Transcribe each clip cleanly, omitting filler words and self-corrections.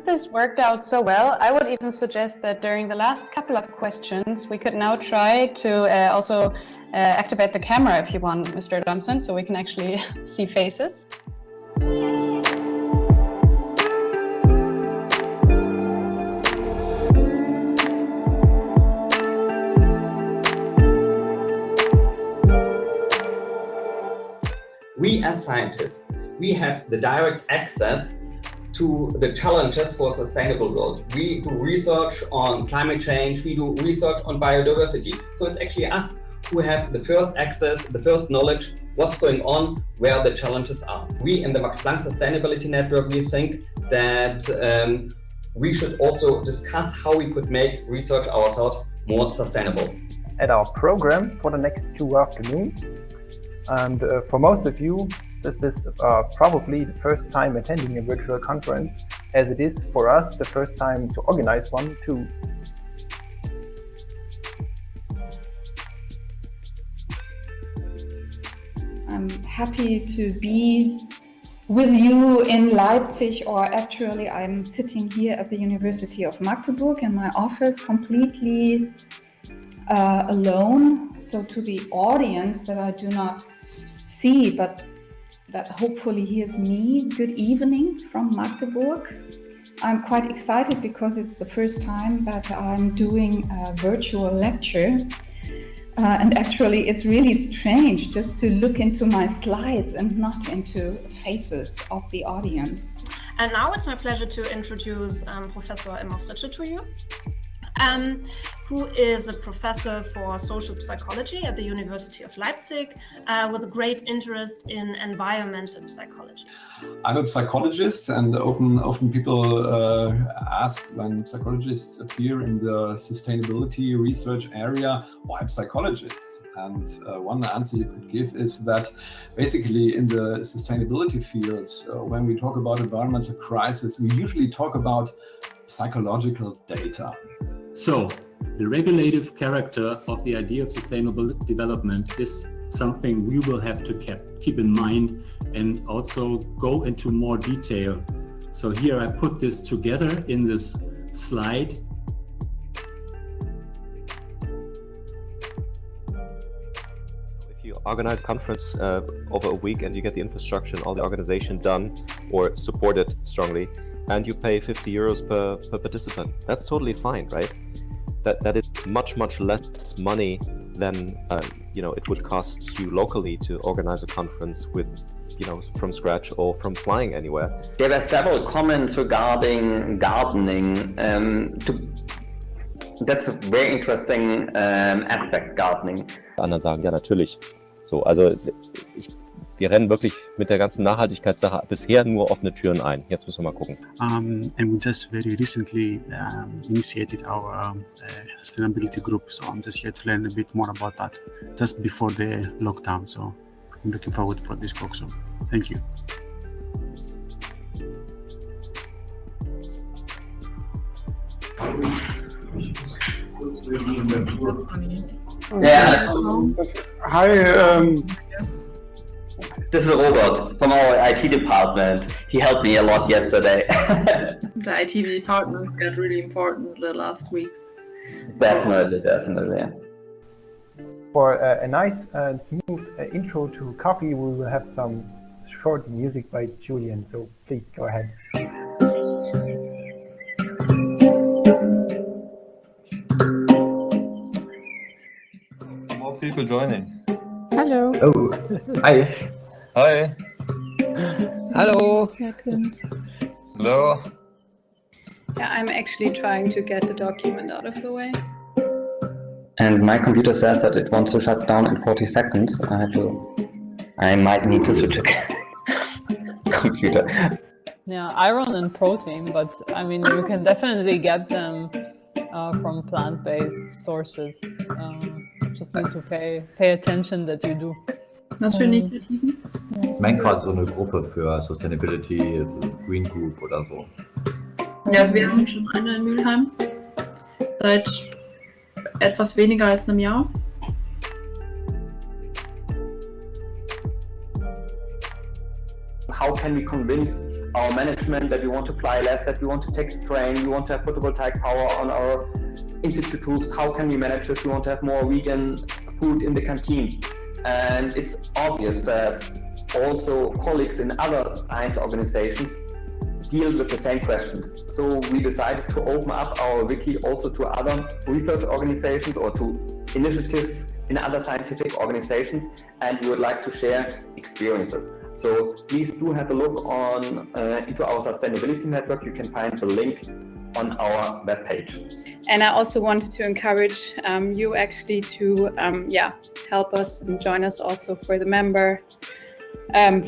this worked out so well, I would even suggest that during the last couple of questions, we could now try to also activate the camera if you want, Mr. Johnson, so we can actually see faces. We as scientists, we have the direct access to the challenges for sustainable world. We do research on climate change, we do research on biodiversity. So it's actually us who have the first access, the first knowledge, what's going on, where the challenges are. We in the Max Planck Sustainability Network, we think that we should also discuss how we could make research ourselves more sustainable. At our program for the next 2 afternoons, and for most of you, this is probably the first time attending a virtual conference, as it is for us the first time to organize one too. I'm happy to be with you in Leipzig, or actually I'm sitting here at the University of Magdeburg in my office completely alone. So to the audience that I do not see, but that hopefully hears me, good evening from Magdeburg. I'm quite excited because it's the first time that I'm doing a virtual lecture. And actually it's really strange just to look into my slides and not into faces of the audience. And now it's my pleasure to introduce Professor Emma Fritsche to you. Who is a professor for social psychology at the University of Leipzig with a great interest in environmental psychology. I'm a psychologist, and often people ask when psychologists appear in the sustainability research area, why psychologists? And one answer you could give is that basically in the sustainability field, when we talk about environmental crisis, we usually talk about psychological data. So, the regulative character of the idea of sustainable development is something we will have to keep in mind and also go into more detail. So here I put this together in this slide. If you organize a conference over a week and you get the infrastructure and all the organization done or supported strongly, and you pay 50 euros per participant, that's totally fine, right? That is much less money than it would cost you locally to organize a conference with from scratch or from flying anywhere. There were several comments regarding gardening. That's a very interesting aspect, gardening. Anderen sagen, ja natürlich. So, also wir rennen wirklich mit der ganzen Nachhaltigkeitssache bisher nur offene Türen ein. Jetzt müssen wir mal gucken. And we just very recently initiated our sustainability group, so I'm just here to learn a bit more about that just before the lockdown. So I'm looking forward for this book. So thank you. Yeah. Hi. Yes. This is Robert from our IT department. He helped me a lot yesterday. The IT departments got really important the last weeks. Definitely. For a nice and smooth intro to coffee, we will have some short music by Julian. So please go ahead. More people joining. Hello. Oh, hi. Hi. Hello. Hello. Yeah, I'm actually trying to get the document out of the way. And my computer says that it wants to shut down in 40 seconds. I might need to switch a computer. Yeah, iron and protein, but I mean, you can definitely get them from plant-based sources. Just need to pay attention that you do. Was für Initiativen? Ich meine gerade so eine Gruppe für Sustainability, Green Group oder so. Ja, also wir haben schon eine in Mülheim. Seit etwas weniger als einem Jahr. How can we convince our management, that we want to fly less, that we want to take the train, we want to have photovoltaic power on our institute roofs. How can we manage this? We want to have more vegan food in the canteens. And it's obvious that also colleagues in other science organizations deal with the same questions. So we decided to open up our wiki also to other research organizations or to initiatives in other scientific organizations, and we would like to share experiences. So please do have a look on into our sustainability network. You can find the link on our webpage. And I also wanted to encourage you actually to help us and join us also for the member,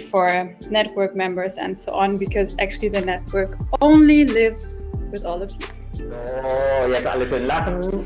for network members and so on, because actually the network only lives with all of you. So, jetzt alle schön lachen.